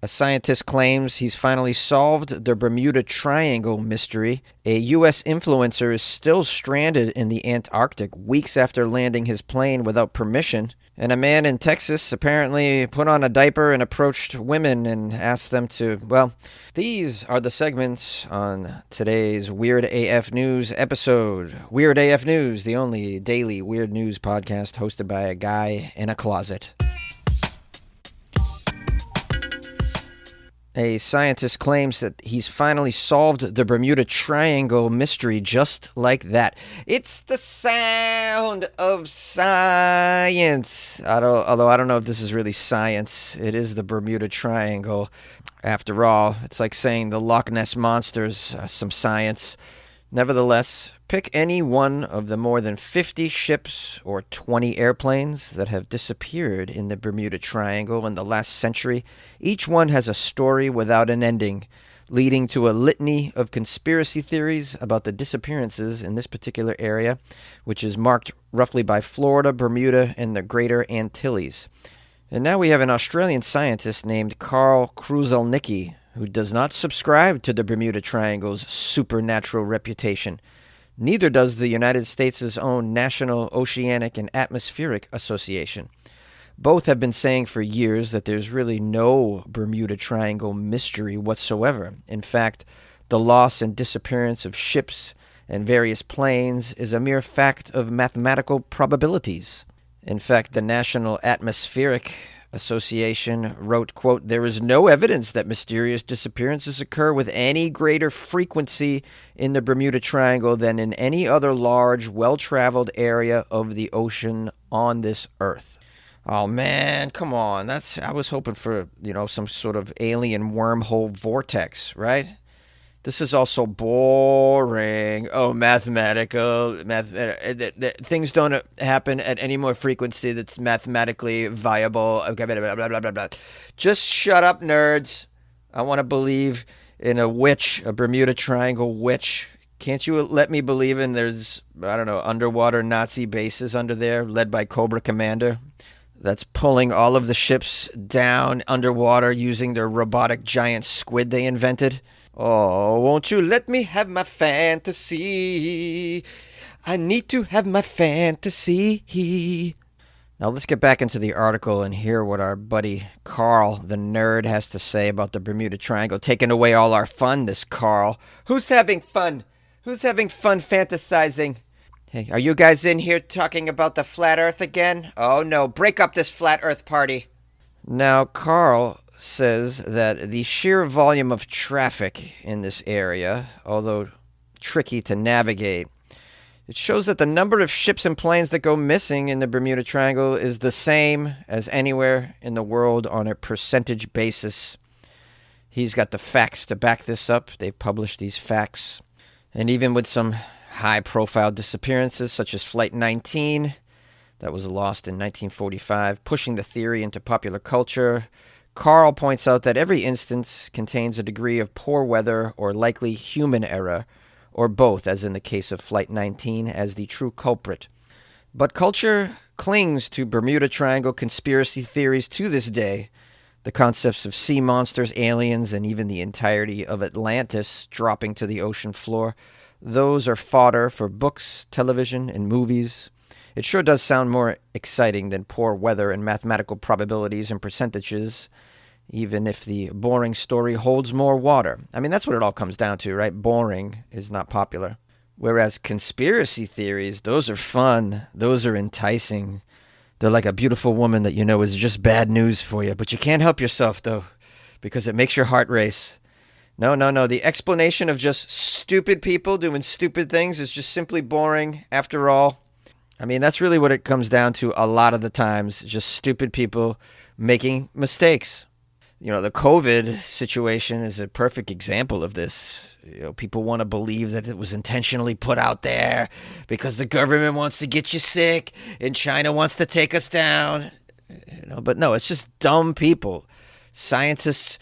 A scientist claims he's finally solved the Bermuda Triangle mystery. A U.S. influencer is still stranded in the Antarctic weeks after landing his plane without permission. And a man in Texas apparently put on a diaper and approached women and asked them to, well, these are the segments on today's Weird AF News episode. Weird AF News, the only daily weird news podcast hosted by a guy in a closet. A scientist claims that he's finally solved the Bermuda Triangle mystery just like that. It's the sound of science. Although I don't know if this is really science. It is the Bermuda Triangle. After all, it's like saying the Loch Ness Monster's some science. Nevertheless, pick any one of the more than 50 ships or 20 airplanes that have disappeared in the Bermuda Triangle in the last century. Each one has a story without an ending, leading to a litany of conspiracy theories about the disappearances in this particular area, which is marked roughly by Florida, Bermuda, and the Greater Antilles. And now we have an Australian scientist named Carl Kruszelnicki, who does not subscribe to the Bermuda Triangle's supernatural reputation. Neither does the United States' own National Oceanic and Atmospheric Association. Both have been saying for years that there's really no Bermuda Triangle mystery whatsoever. In fact, the loss and disappearance of ships and various planes is a mere fact of mathematical probabilities. In fact, the National Atmospheric Association wrote, quote, "There is no evidence that mysterious disappearances occur with any greater frequency in the Bermuda Triangle than in any other large, well-traveled area of the ocean on this earth." Oh man, come on. I was hoping for, some sort of alien wormhole vortex, right? This is also boring. Oh, mathematical. Things don't happen at any more frequency that's mathematically viable. Okay, blah, blah, blah, blah, blah. Just shut up, nerds. I want to believe in a witch, a Bermuda Triangle witch. Can't you let me believe in there's, underwater Nazi bases under there led by Cobra Commander that's pulling all of the ships down underwater using their robotic giant squid they invented? Oh, won't you let me have my fantasy? I need to have my fantasy. Now let's get back into the article and hear what our buddy Carl, the nerd, has to say about the Bermuda Triangle. Taking away all our fun, this Carl. Who's having fun? Who's having fun fantasizing? Hey, are you guys in here talking about the flat earth again? Oh no, break up this flat earth party. Now, Carl says that the sheer volume of traffic in this area, although tricky to navigate, it shows that the number of ships and planes that go missing in the Bermuda Triangle is the same as anywhere in the world on a percentage basis. He's got the facts to back this up. They've published these facts. And even with some high-profile disappearances, such as Flight 19, that was lost in 1945, pushing the theory into popular culture, Carl points out that every instance contains a degree of poor weather or likely human error, or both, as in the case of Flight 19, as the true culprit. But culture clings to Bermuda Triangle conspiracy theories to this day. The concepts of sea monsters, aliens, and even the entirety of Atlantis dropping to the ocean floor, those are fodder for books, television, and movies. It sure does sound more exciting than poor weather and mathematical probabilities and percentages, even if the boring story holds more water. I mean, that's what it all comes down to, right? Boring is not popular. Whereas conspiracy theories, those are fun. Those are enticing. They're like a beautiful woman that you know is just bad news for you, but you can't help yourself, though, because it makes your heart race. No. The explanation of just stupid people doing stupid things is just simply boring after all. I mean, that's really what it comes down to a lot of the times, just stupid people making mistakes. The COVID situation is a perfect example of this. People want to believe that it was intentionally put out there because the government wants to get you sick and China wants to take us down. But no, it's just dumb people. Scientists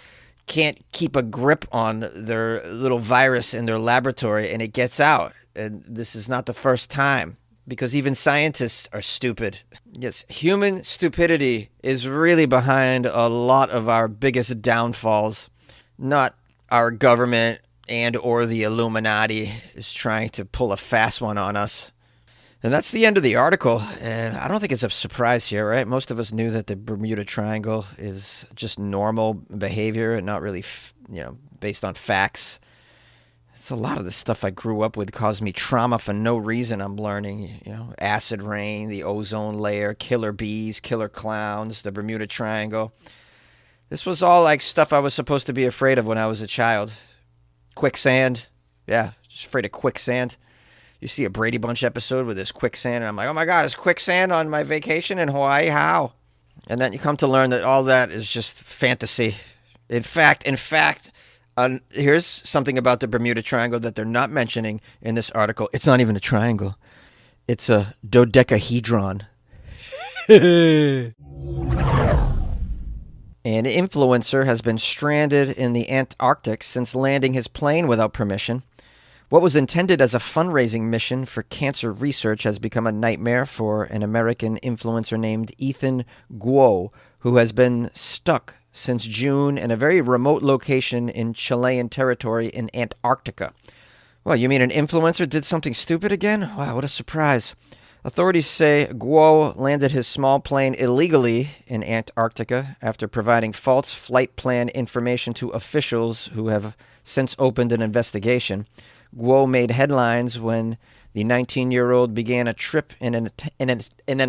can't keep a grip on their little virus in their laboratory and it gets out. And this is not the first time. because even scientists are stupid. Yes, human stupidity is really behind a lot of our biggest downfalls. Not our government and or the Illuminati is trying to pull a fast one on us. And that's the end of the article. And I don't think it's a surprise here, right? Most of us knew that the Bermuda Triangle is just normal behavior and not really, based on facts. It's a lot of the stuff I grew up with caused me trauma for no reason. I'm learning, acid rain, the ozone layer, killer bees, killer clowns, the Bermuda Triangle. This was all like stuff I was supposed to be afraid of when I was a child. Quicksand. Yeah, just afraid of quicksand. You see a Brady Bunch episode with this quicksand, and I'm like, oh my God, there's quicksand on my vacation in Hawaii? How? And then you come to learn that all that is just fantasy. In fact, here's something about the Bermuda Triangle that they're not mentioning in this article. It's not even a triangle. It's a dodecahedron. An influencer has been stranded in the Antarctic since landing his plane without permission. What was intended as a fundraising mission for cancer research has become a nightmare for an American influencer named Ethan Guo, who has been stuck since June in a very remote location in Chilean territory in Antarctica. Well, you mean an influencer did something stupid again? Wow, what a surprise. Authorities say Guo landed his small plane illegally in Antarctica after providing false flight plan information to officials who have since opened an investigation. Guo made headlines when the 19-year-old began a trip in an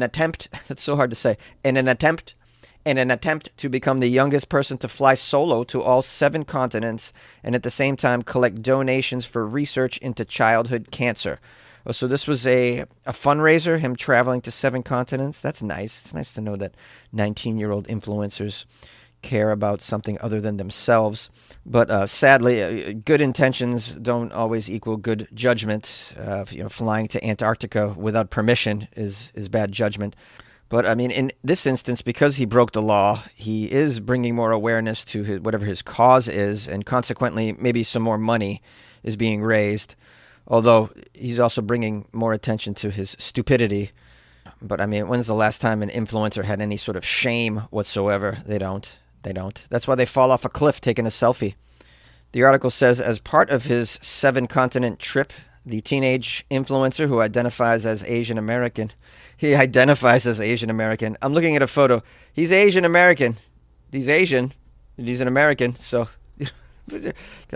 attempt that's so hard to say, in an attempt to become the youngest person to fly solo to all 7 continents and at the same time collect donations for research into childhood cancer. Oh, so this was a fundraiser, him traveling to 7 continents. That's nice. It's nice to know that 19-year-old influencers care about something other than themselves. But sadly, good intentions don't always equal good judgment. Flying to Antarctica without permission is bad judgment. But, I mean, in this instance, because he broke the law, he is bringing more awareness to whatever his cause is, and consequently, maybe some more money is being raised. Although he's also bringing more attention to his stupidity. But, I mean, when's the last time an influencer had any sort of shame whatsoever? They don't. That's why they fall off a cliff taking a selfie. The article says, as part of his 7-continent trip, the teenage influencer who identifies as Asian American. He identifies as Asian American. I'm looking at a photo. He's Asian American. He's Asian. And he's an American. So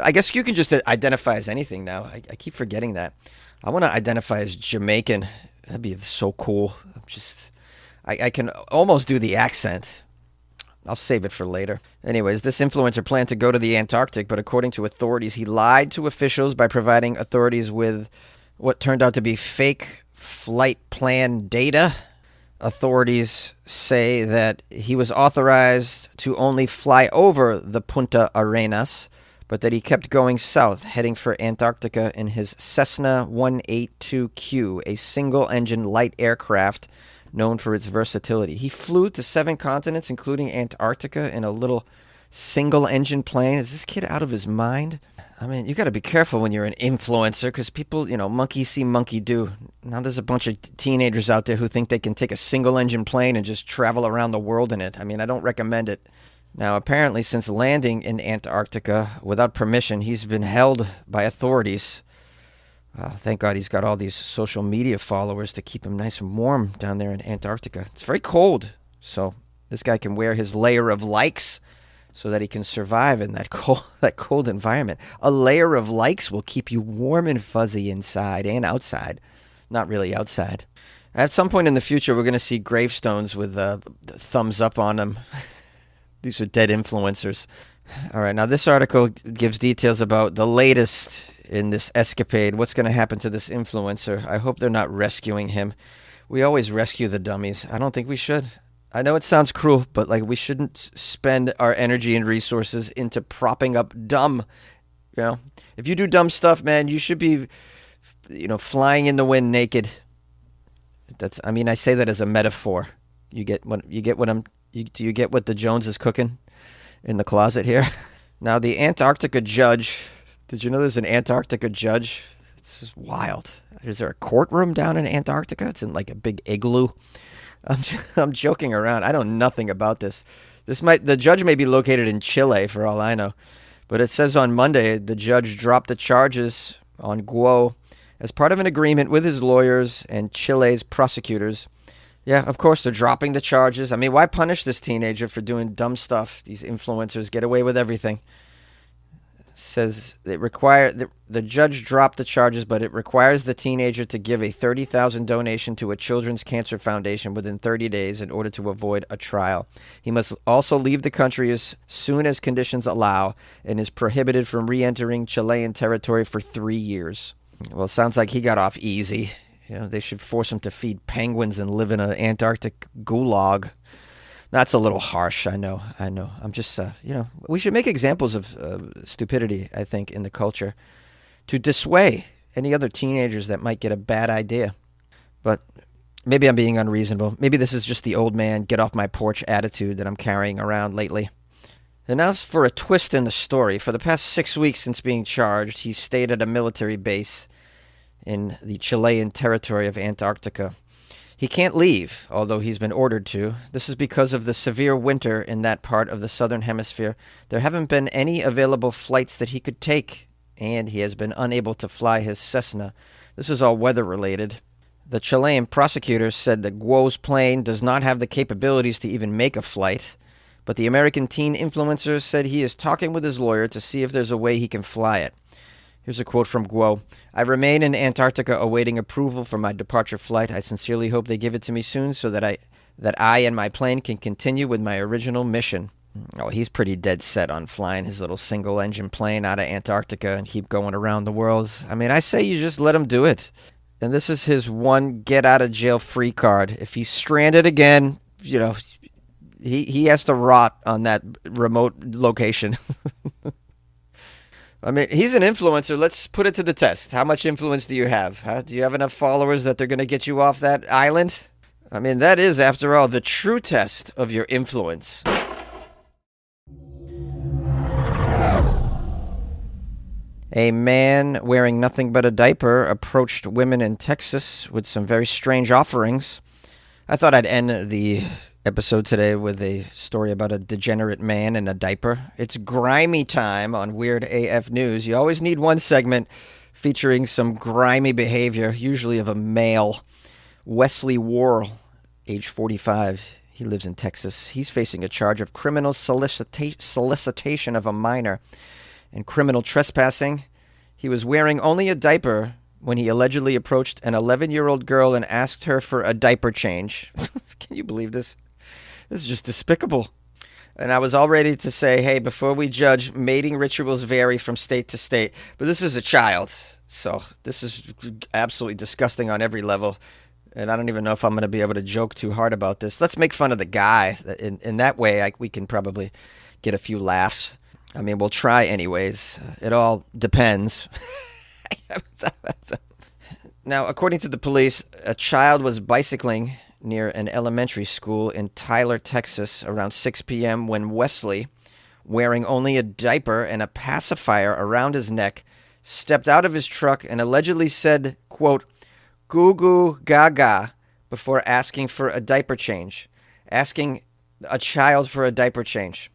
I guess you can just identify as anything now. I keep forgetting that. I want to identify as Jamaican. That'd be so cool. I can almost do the accent. I'll save it for later. Anyways, this influencer planned to go to the Antarctic, but according to authorities, he lied to officials by providing authorities with what turned out to be fake flight plan data. Authorities say that he was authorized to only fly over the Punta Arenas, but that he kept going south, heading for Antarctica in his Cessna 182Q, a single-engine light aircraft known for its versatility. He flew to 7 continents, including Antarctica, in a little single-engine plane. Is this kid out of his mind? I mean, you got to be careful when you're an influencer because people, monkey see, monkey do. Now there's a bunch of teenagers out there who think they can take a single-engine plane and just travel around the world in it. I mean, I don't recommend it. Now, apparently, since landing in Antarctica without permission, he's been held by authorities. Thank God he's got all these social media followers to keep him nice and warm down there in Antarctica. It's very cold, so this guy can wear his layer of likes so that he can survive in that cold environment. A layer of likes will keep you warm and fuzzy inside and outside. Not really outside. At some point in the future, we're going to see gravestones with thumbs up on them. These are dead influencers. All right, now this article gives details about the latest in this escapade. What's going to happen to this influencer? I hope they're not rescuing him. We always rescue the dummies. I don't think we should. I know it sounds cruel, but we shouldn't spend our energy and resources into propping up dumb. If you do dumb stuff, man, you should be, flying in the wind naked. I say that as a metaphor. Do you get what the Jones is cooking in the closet here? Now, the Antarctica judge. Did you know there's an Antarctica judge? It's just wild. Is there a courtroom down in Antarctica? It's in like a big igloo. I'm joking around. I know nothing about this. The judge may be located in Chile for all I know. But it says on Monday the judge dropped the charges on Guo as part of an agreement with his lawyers and Chile's prosecutors. Yeah, of course they're dropping the charges. I mean, why punish this teenager for doing dumb stuff? These influencers get away with everything. Says the judge dropped the charges, but it requires the teenager to give a $30,000 donation to a children's cancer foundation within 30 days in order to avoid a trial. He must also leave the country as soon as conditions allow and is prohibited from re-entering Chilean territory for 3 years. Well, it sounds like he got off easy. They should force him to feed penguins and live in an Antarctic gulag. That's a little harsh, I know. I'm just, we should make examples of stupidity, I think, in the culture to dissuade any other teenagers that might get a bad idea. But maybe I'm being unreasonable. Maybe this is just the old man, get off my porch attitude that I'm carrying around lately. And now for a twist in the story. For the past 6 weeks since being charged, he stayed at a military base in the Chilean territory of Antarctica. He can't leave, although he's been ordered to. This is because of the severe winter in that part of the southern hemisphere. There haven't been any available flights that he could take, and he has been unable to fly his Cessna. This is all weather-related. The Chilean prosecutors said that Guo's plane does not have the capabilities to even make a flight, but the American teen influencer said he is talking with his lawyer to see if there's a way he can fly it. Here's a quote from Guo. I remain in Antarctica awaiting approval for my departure flight. I sincerely hope they give it to me soon so that I and my plane can continue with my original mission. Oh, he's pretty dead set on flying his little single-engine plane out of Antarctica and keep going around the world. I mean, I say you just let him do it. And this is his one get-out-of-jail-free card. If he's stranded again, he has to rot on that remote location. I mean, he's an influencer. Let's put it to the test. How much influence do you have? Huh? Do you have enough followers that they're going to get you off that island? I mean, that is, after all, the true test of your influence. A man wearing nothing but a diaper approached women in Texas with some very strange offerings. I thought I'd end the episode today with a story about a degenerate man in a diaper. It's grimy time on Weird AF News. You always need one segment featuring some grimy behavior, usually of a male. Wesley Worrell, age 45. He lives in Texas. He's facing a charge of criminal solicitation of a minor and criminal trespassing. He was wearing only a diaper when he allegedly approached an 11-year-old girl and asked her for a diaper change. Can you believe this? This is just despicable. And I was all ready to say, hey, before we judge, mating rituals vary from state to state. But this is a child. So this is absolutely disgusting on every level. And I don't even know if I'm going to be able to joke too hard about this. Let's make fun of the guy. In that way, we can probably get a few laughs. I mean, we'll try anyways. It all depends. Now, according to the police, a child was bicycling near an elementary school in Tyler, Texas, around 6 p.m. when Wesley, wearing only a diaper and a pacifier around his neck, stepped out of his truck and allegedly said, quote, "Goo goo gaga," before asking for a diaper change. Asking a child for a diaper change.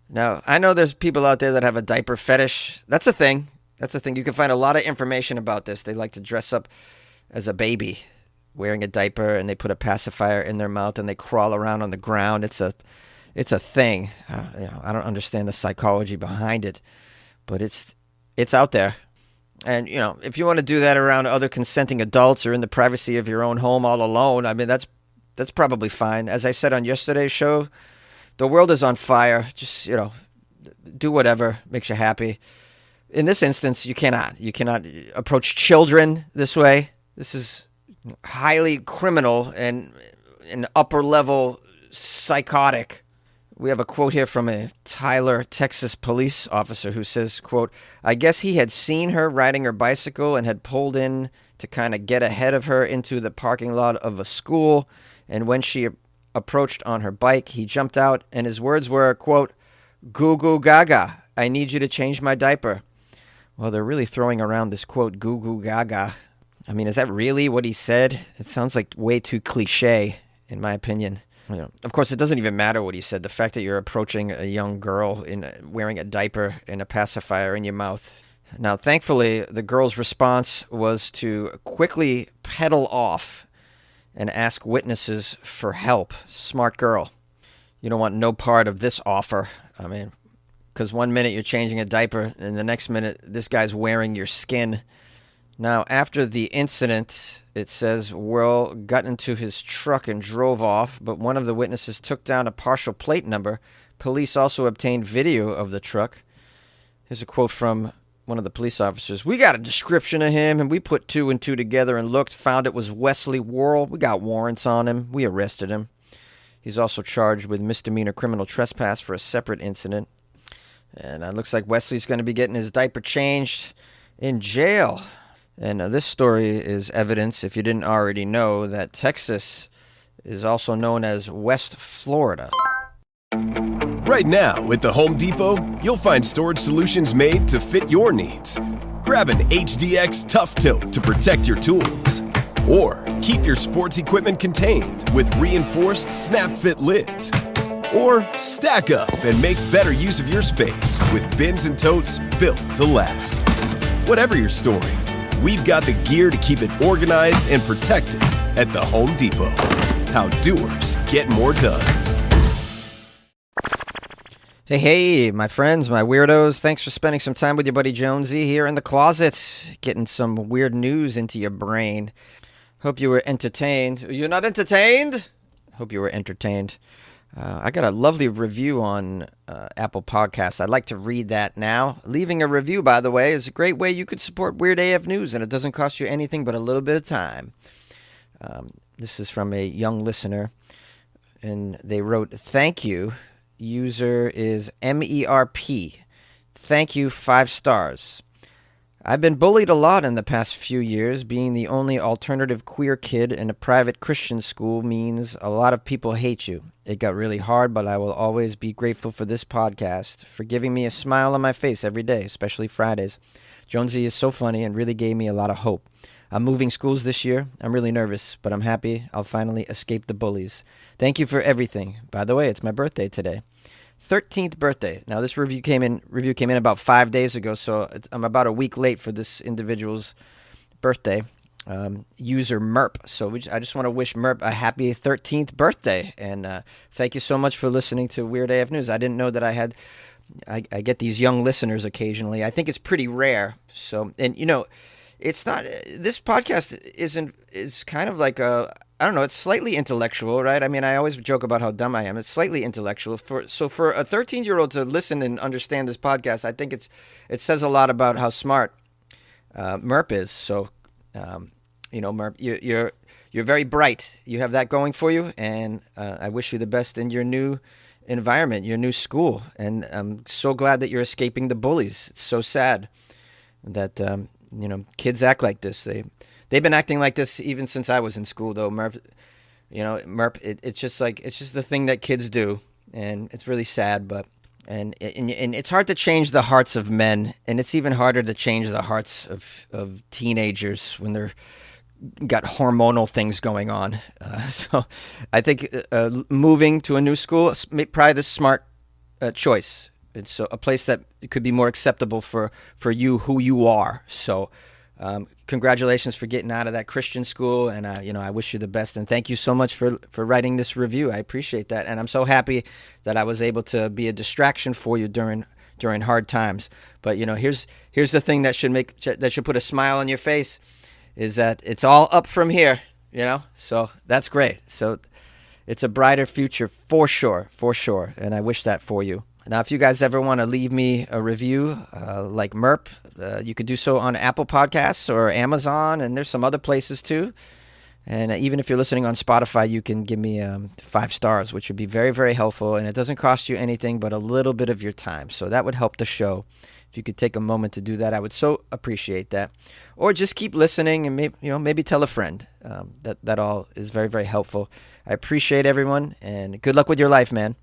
Now, I know there's people out there that have a diaper fetish. That's a thing. You can find a lot of information about this. They like to dress up as a baby, wearing a diaper, and they put a pacifier in their mouth and they crawl around on the ground. It's a thing. I don't understand the psychology behind it, but it's out there. And if you want to do that around other consenting adults or in the privacy of your own home all alone, I mean that's probably fine. As I said on yesterday's show, the world is on fire. Just do whatever makes you happy. In this instance, you cannot approach children this way. This is highly criminal and an upper-level psychotic. We have a quote here from a Tyler, Texas police officer who says, quote, "I guess he had seen her riding her bicycle and had pulled in to kind of get ahead of her into the parking lot of a school. And when she approached on her bike, he jumped out and his words were, quote, 'Goo goo gaga, I need you to change my diaper.' Well, they're really throwing around this quote, goo goo gaga. I mean, is that really what he said? It sounds like way too cliche, in my opinion. Of course, it doesn't even matter what he said. The fact that you're approaching a young girl in wearing a diaper and a pacifier in your mouth. Now, thankfully, the girl's response was to quickly pedal off and ask witnesses for help. Smart girl. You don't want no part of this offer. I mean, because one minute you're changing a diaper and the next minute this guy's wearing your skin. Now, after the incident, it says Will got into his truck and drove off, but one of the witnesses took down a partial plate number. Police also obtained video of the truck. Here's a quote from one of the police officers. We got a description of him, and we put two and two together and looked, found it was Wesley Worrell. We got warrants on him. We arrested him. He's also charged with misdemeanor criminal trespass for a separate incident. And it looks like Wesley's going to be getting his diaper changed in jail. And this story is evidence, if you didn't already know, that Texas is also known as West Florida. Right now, at the Home Depot, you'll find storage solutions made to fit your needs. Grab an HDX Tough Tilt to protect your tools. Or keep your sports equipment contained with reinforced snap-fit lids. Or stack up and make better use of your space with bins and totes built to last. Whatever you're storing, we've got the gear to keep it organized and protected at the Home Depot. How doers get more done. Hey, my friends, my weirdos. Thanks for spending some time with your buddy Jonesy here in the closet, getting some weird news into your brain. Hope you were entertained. You're not entertained? Hope you were entertained. I got a lovely review on Apple Podcasts. I'd like to read that now. Leaving a review, by the way, is a great way you could support Weird AF News, and it doesn't cost you anything but a little bit of time. This is from a young listener, and they wrote, thank you. User is MERP. Thank you, 5 stars. I've been bullied a lot in the past few years. Being the only alternative queer kid in a private Christian school means a lot of people hate you. It got really hard, but I will always be grateful for this podcast, for giving me a smile on my face every day, especially Fridays. Jonesy is so funny and really gave me a lot of hope. I'm moving schools this year. I'm really nervous, but I'm happy I'll finally escape the bullies. Thank you for everything. By the way, it's my birthday today. 13th birthday. Now, this review came in about 5 days ago, so I'm about a week late for this individual's birthday. User Merp. So I just want to wish Merp a happy 13th birthday, and thank you so much for listening to Weird AF News. I didn't know that I get these young listeners occasionally. I think it's pretty rare. So, and you know, it's not, this podcast is kind of like I don't know, it's slightly intellectual, right? I mean, I always joke about how dumb I am. It's slightly intellectual. So for a 13-year-old to listen and understand this podcast, I think it says a lot about how smart Merp is. So, you know, Merp, you're very bright. You have that going for you, and I wish you the best in your new environment, your new school. And I'm so glad that you're escaping the bullies. It's so sad that you know, kids act like this. They've been acting like this even since I was in school, though. Merp, it's just the thing that kids do, and it's really sad. But and it's hard to change the hearts of men, and it's even harder to change the hearts of teenagers when they're got hormonal things going on. So I think moving to a new school is probably the smart choice. It's a place that could be more acceptable for you, who you are. So congratulations for getting out of that Christian school, and I wish you the best, and thank you so much for writing this review. I appreciate that, and I'm so happy that I was able to be a distraction for you during hard times. But you know, here's the thing that should put a smile on your face, is that it's all up from here. You know, so that's great. So it's a brighter future for sure, and I wish that for you. Now, if you guys ever want to leave me a review like Merp, you could do so on Apple Podcasts or Amazon, and there's some other places too. And even if you're listening on Spotify, you can give me 5 stars, which would be very, very helpful. And it doesn't cost you anything but a little bit of your time. So that would help the show. If you could take a moment to do that, I would so appreciate that. Or just keep listening and maybe tell a friend. That all is very, very helpful. I appreciate everyone, and good luck with your life, man.